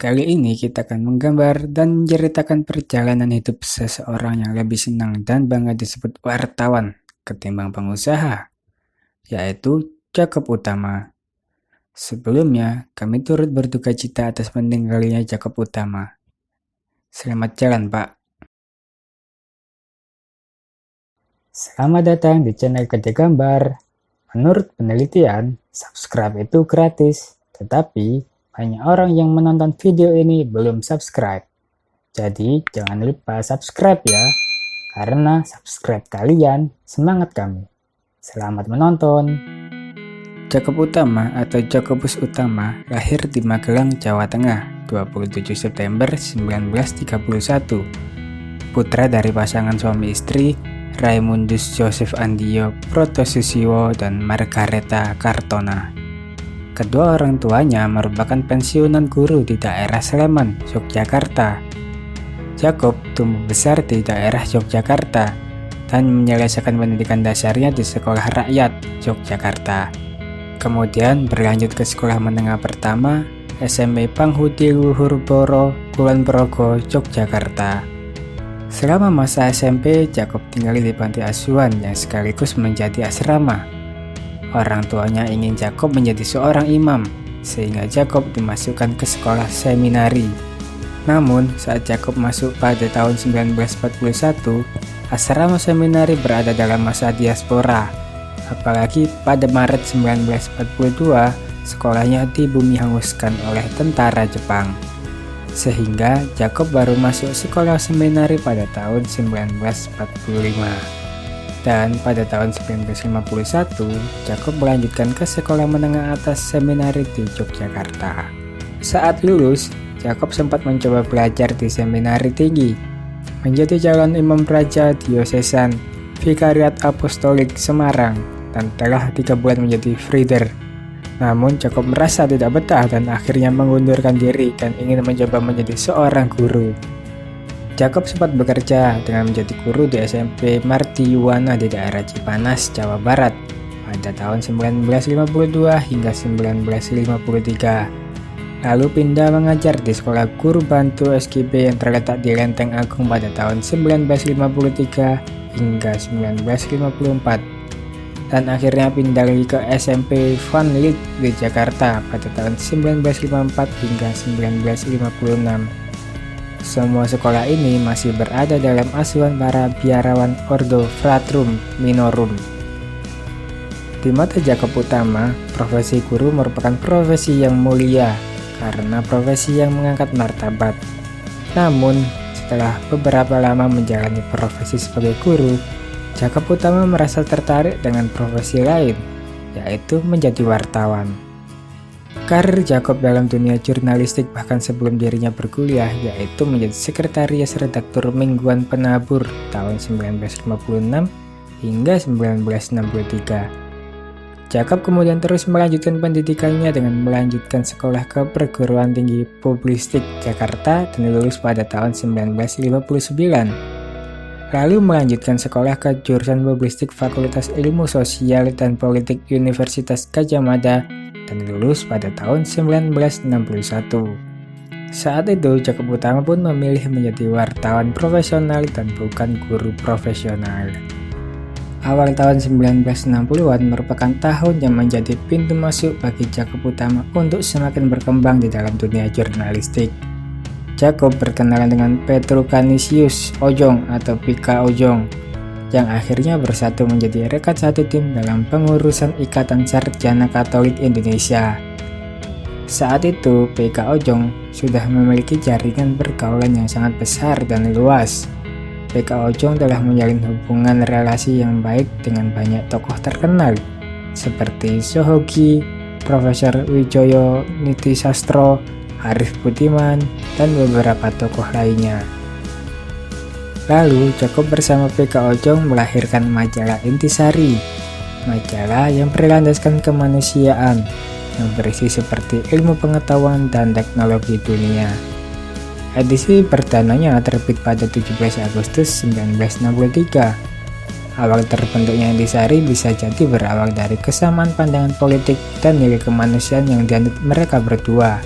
Kali ini kita akan menggambar dan menceritakan perjalanan hidup seseorang yang lebih senang dan bangga disebut wartawan ketimbang pengusaha, yaitu Jacob Utama. Sebelumnya, kami turut berduka cita atas meninggalnya Jacob Utama. Selamat jalan, Pak. Selamat datang di channel Kerja Gambar. Menurut penelitian, subscribe itu gratis, tetapi banyak orang yang menonton video ini belum subscribe. Jadi jangan lupa subscribe ya, karena subscribe kalian semangat kami. Selamat menonton. Jacob Utama atau Jacobus Utama lahir di Magelang, Jawa Tengah, 27 September 1931. Putra dari pasangan suami istri Raimundus Joseph Andio Protosusilo dan Margareta Kartona. Kedua orang tuanya merupakan pensiunan guru di daerah Sleman, Yogyakarta. Jacob tumbuh besar di daerah Yogyakarta dan menyelesaikan pendidikan dasarnya di Sekolah Rakyat Yogyakarta. Kemudian berlanjut ke sekolah menengah pertama SMP Panghudi Luhurboro, Kulon Progo, Yogyakarta. Selama masa SMP, Jacob tinggal di panti asuhan yang sekaligus menjadi asrama. Orang tuanya ingin Jacob menjadi seorang imam, sehingga Jacob dimasukkan ke sekolah seminari. Namun, saat Jacob masuk pada tahun 1941, asrama seminari berada dalam masa diaspora. Apalagi pada Maret 1942, sekolahnya dibumi hanguskan oleh tentara Jepang. Sehingga Jacob baru masuk sekolah seminari pada tahun 1945. Dan pada tahun 1951, Jacob melanjutkan ke sekolah menengah atas seminari di Yogyakarta. Saat lulus, Jacob sempat mencoba belajar di seminari tinggi, menjadi calon imam raja diosesan Vikariat Apostolik Semarang, dan telah 3 bulan menjadi frieder. Namun Jacob merasa tidak betah dan akhirnya mengundurkan diri dan ingin mencoba menjadi seorang guru. Jacob sempat bekerja dengan menjadi guru di SMP Marti Yuwana di daerah Cipanas, Jawa Barat pada tahun 1952 hingga 1953. Lalu pindah mengajar di Sekolah Guru Bantu SGB yang terletak di Lenteng Agung pada tahun 1953 hingga 1954. Dan akhirnya pindah lagi ke SMP Van Lith di Jakarta pada tahun 1954 hingga 1956. Semua sekolah ini masih berada dalam asuhan para biarawan Ordo Fratrum Minorum. Di mata Jacob Utama, profesi guru merupakan profesi yang mulia karena profesi yang mengangkat martabat. Namun, setelah beberapa lama menjalani profesi sebagai guru, Jacob Utama merasa tertarik dengan profesi lain, yaitu menjadi wartawan. Karir Jacob dalam dunia jurnalistik bahkan sebelum dirinya berkuliah, yaitu menjadi sekretaris redaktur Mingguan Penabur tahun 1956 hingga 1963. Jacob kemudian terus melanjutkan pendidikannya dengan melanjutkan sekolah ke Perguruan Tinggi Publistik Jakarta dan lulus pada tahun 1959. Lalu melanjutkan sekolah ke jurusan Publistik Fakultas Ilmu Sosial dan Politik Universitas Gadjah Mada dan lulus pada tahun 1961. Saat itu, Jacob Utama pun memilih menjadi wartawan profesional dan bukan guru profesional. Awal tahun 1960-an merupakan tahun yang menjadi pintu masuk bagi Jacob Utama untuk semakin berkembang di dalam dunia jurnalistik. Jacob berkenalan dengan Petro Canisius Ojong atau Pika Ojong, yang akhirnya bersatu menjadi rekan satu tim dalam pengurusan Ikatan Sarjana Katolik Indonesia. Saat itu, PK Ojong sudah memiliki jaringan pergaulan yang sangat besar dan luas. PK Ojong telah menjalin hubungan relasi yang baik dengan banyak tokoh terkenal, seperti Sohogi, Profesor Wijoyo Nitisastro, Arif Budiman, dan beberapa tokoh lainnya. Lalu, Jacob bersama PK Ojong melahirkan majalah Intisari, majalah yang berlandaskan kemanusiaan, yang berisi seperti ilmu pengetahuan dan teknologi dunia. Edisi perdananya terbit pada 17 Agustus 1963. Awal terbentuknya Intisari bisa jadi berawal dari kesamaan pandangan politik dan nilai kemanusiaan yang dianut mereka berdua.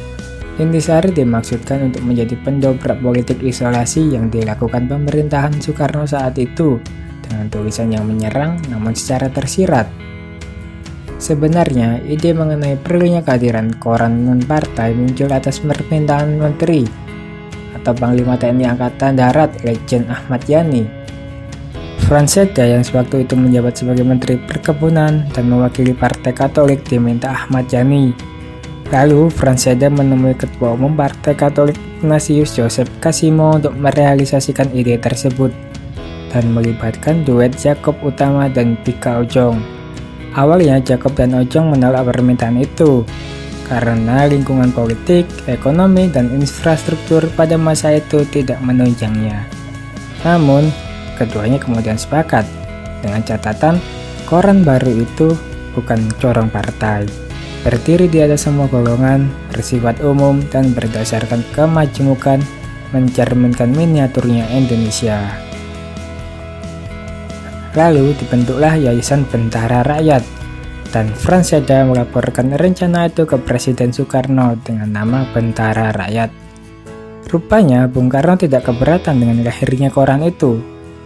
Intisari dimaksudkan untuk menjadi pendobrak politik isolasi yang dilakukan pemerintahan Soekarno saat itu dengan tulisan yang menyerang namun secara tersirat. Sebenarnya, ide mengenai perlunya kehadiran koran non-partai muncul atas permintaan Menteri atau Panglima TNI Angkatan Darat Lejen Ahmad Yani. Franseda yang sewaktu itu menjabat sebagai Menteri Perkebunan dan mewakili Partai Katolik diminta Ahmad Yani. Lalu, Franseda menemui Ketua Umum Partai Katolik Ignatius Joseph Kasimo untuk merealisasikan ide tersebut dan melibatkan duet Jacob Utama dan Pika Ojong. Awalnya Jacob dan Ojong menolak permintaan itu karena lingkungan politik, ekonomi, dan infrastruktur pada masa itu tidak menunjangnya. Namun, keduanya kemudian sepakat dengan catatan koran baru itu bukan corong partai, berdiri di atas semua golongan, bersifat umum, dan berdasarkan kemajemukan mencerminkan miniaturnya Indonesia. Lalu dibentuklah Yayasan Bentara Rakyat, dan Franseda melaporkan rencana itu ke Presiden Soekarno dengan nama Bentara Rakyat. Rupanya Bung Karno tidak keberatan dengan lahirnya koran itu,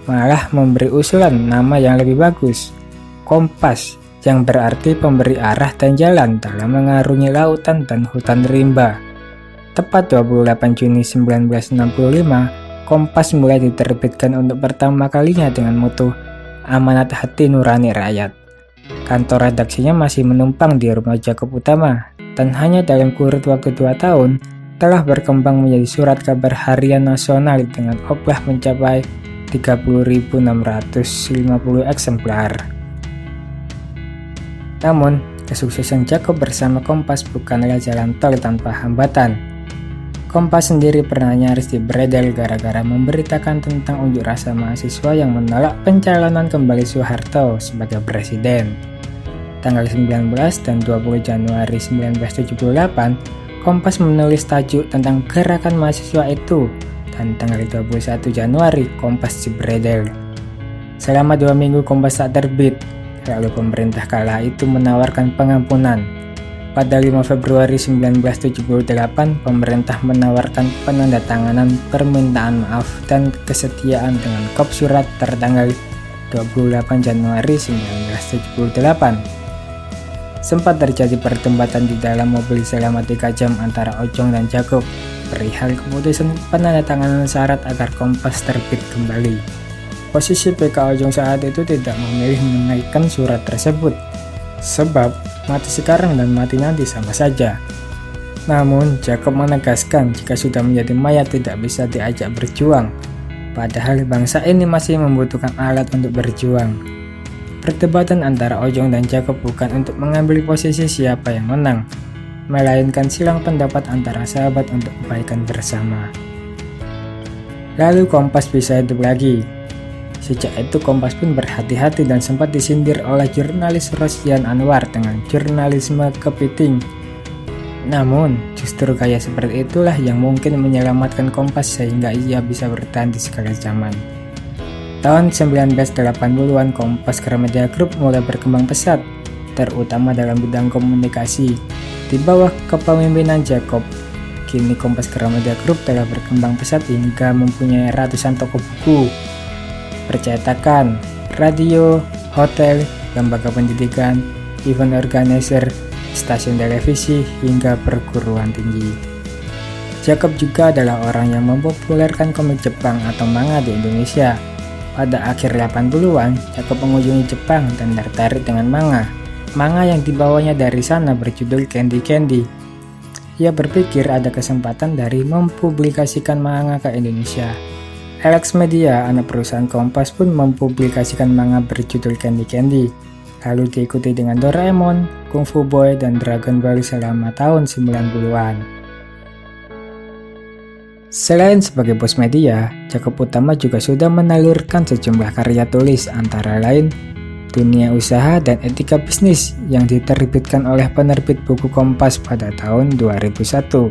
malah memberi usulan nama yang lebih bagus, Kompas, yang berarti pemberi arah dan jalan dalam mengarungi lautan dan hutan rimba. Tepat 28 Juni 1965, Kompas mulai diterbitkan untuk pertama kalinya dengan mutu Amanat Hati Nurani Rakyat. Kantor redaksinya masih menumpang di rumah Jacob Utama, dan hanya dalam kurun waktu 2 tahun telah berkembang menjadi surat kabar harian nasional dengan jumlah mencapai 30.650 eksemplar. Namun, kesuksesan Jacob bersama Kompas bukanlah jalan tol tanpa hambatan. Kompas sendiri pernah nyaris dibredel gara-gara memberitakan tentang unjuk rasa mahasiswa yang menolak pencalonan kembali Soeharto sebagai presiden. Tanggal 19 dan 20 Januari 1978, Kompas menulis tajuk tentang gerakan mahasiswa itu, dan tanggal 21 Januari Kompas dibredel. Selama 2 minggu Kompas tak terbit. Lalu pemerintah kala itu menawarkan pengampunan. Pada 5 Februari 1978, pemerintah menawarkan penandatanganan permintaan maaf dan kesetiaan dengan kop surat tertanggal 28 Januari 1978. Sempat terjadi perdebatan di dalam mobil selama 3 jam antara Ojong dan Jacob perihal keputusan penandatanganan syarat agar Kompas terbit kembali. Posisi PK Ojong saat itu tidak memilih menaikkan surat tersebut, sebab mati sekarang dan mati nanti sama saja. Namun, Jacob menegaskan jika sudah menjadi mayat tidak bisa diajak berjuang, padahal bangsa ini masih membutuhkan alat untuk berjuang. Perdebatan antara Ojong dan Jacob bukan untuk mengambil posisi siapa yang menang, melainkan silang pendapat antara sahabat untuk kebaikan bersama. Lalu Kompas bisa hidup lagi. Sejak itu Kompas pun berhati-hati dan sempat disindir oleh jurnalis Rosdian Anwar dengan jurnalisme kepiting. Namun, justru gaya seperti itulah yang mungkin menyelamatkan Kompas sehingga ia bisa bertahan di segala zaman. Tahun 1980-an Kompas Gramedia Group mulai berkembang pesat, terutama dalam bidang komunikasi. Di bawah kepemimpinan Jacob, kini Kompas Gramedia Group telah berkembang pesat hingga mempunyai ratusan toko buku, percetakan, radio, hotel, lembaga pendidikan, event organizer, stasiun televisi, hingga perguruan tinggi. Jacob juga adalah orang yang mempopulerkan komik Jepang atau manga di Indonesia. Pada akhir 80-an, Jacob mengunjungi Jepang dan tertarik dengan manga. Manga yang dibawanya dari sana berjudul Candy Candy. Ia berpikir ada kesempatan dari mempublikasikan manga ke Indonesia. Alex Media, anak perusahaan Kompas, pun mempublikasikan manga berjudul Candy Candy. Lalu diikuti dengan Doraemon, Kung Fu Boy, dan Dragon Ball selama tahun 90-an. Selain sebagai bos media, Jacob Utama juga sudah menalurkan sejumlah karya tulis antara lain Dunia Usaha dan Etika Bisnis yang diterbitkan oleh penerbit buku Kompas pada tahun 2001.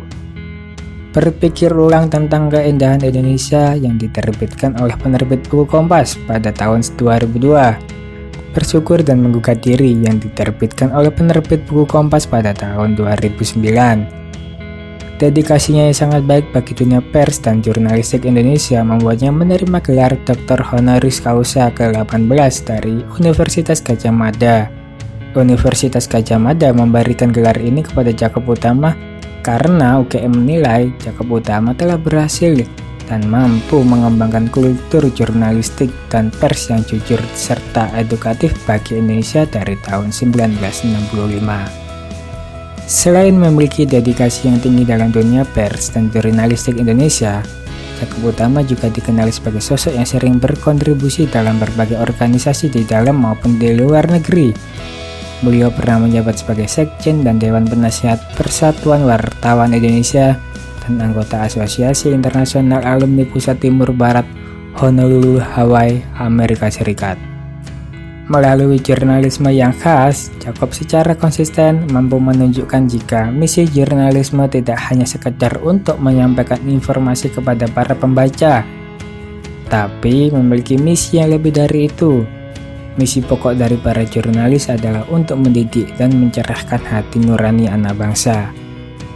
Berpikir ulang tentang keindahan Indonesia yang diterbitkan oleh penerbit buku Kompas pada tahun 2002. Bersyukur dan Menggugat Diri yang diterbitkan oleh penerbit buku Kompas pada tahun 2009. Dedikasinya yang sangat baik bagi dunia pers dan jurnalistik Indonesia membuatnya menerima gelar Dr. Honoris Causa ke-18 dari Universitas Gadjah Mada. Universitas Gadjah Mada memberikan gelar ini kepada Jakob Utama karena UGM menilai Jakob Utama telah berhasil dan mampu mengembangkan kultur jurnalistik dan pers yang jujur serta edukatif bagi Indonesia dari tahun 1965. Selain memiliki dedikasi yang tinggi dalam dunia pers dan jurnalistik Indonesia, Jakob Utama juga dikenal sebagai sosok yang sering berkontribusi dalam berbagai organisasi di dalam maupun di luar negeri. Beliau pernah menjabat sebagai Sekjen dan Dewan Penasihat Persatuan Wartawan Indonesia dan anggota Asosiasi Internasional Alumni Pusat Timur Barat Honolulu, Hawaii, Amerika Serikat. Melalui jurnalisme yang khas, Jakob secara konsisten mampu menunjukkan jika misi jurnalisme tidak hanya sekedar untuk menyampaikan informasi kepada para pembaca, tapi memiliki misi yang lebih dari itu. Misi pokok dari para jurnalis adalah untuk mendidik dan mencerahkan hati nurani anak bangsa.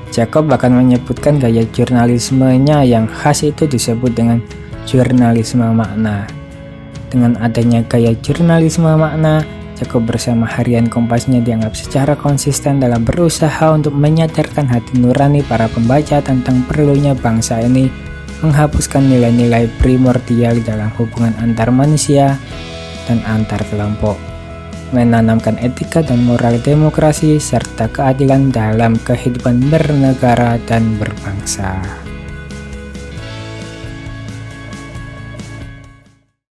Jakob bahkan menyebutkan gaya jurnalismenya yang khas itu disebut dengan jurnalisme makna. Dengan adanya gaya jurnalisme makna, Jakob bersama harian Kompasnya dianggap secara konsisten dalam berusaha untuk menyadarkan hati nurani para pembaca tentang perlunya bangsa ini menghapuskan nilai-nilai primordial dalam hubungan antar manusia dan antar kelompok, menanamkan etika dan moral demokrasi serta keadilan dalam kehidupan bernegara dan berbangsa.